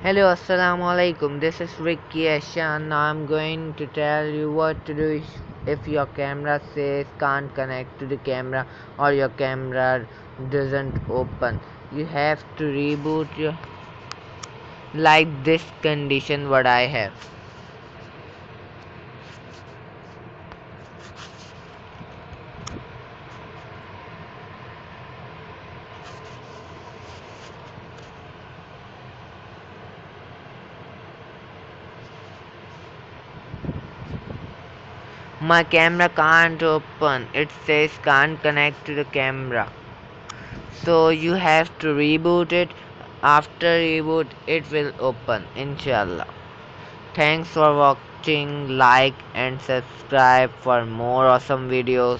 Hello, assalamu alaikum. This is Ricky Ashan. Now I'm going to tell you what to do if your camera says can't connect to the camera or your camera doesn't open. You have to reboot your like this condition what I have. My camera can't open. It says can't connect to the camera. So you have to reboot it. After reboot it will open inshallah. Thanks for watching, like and subscribe for more awesome videos.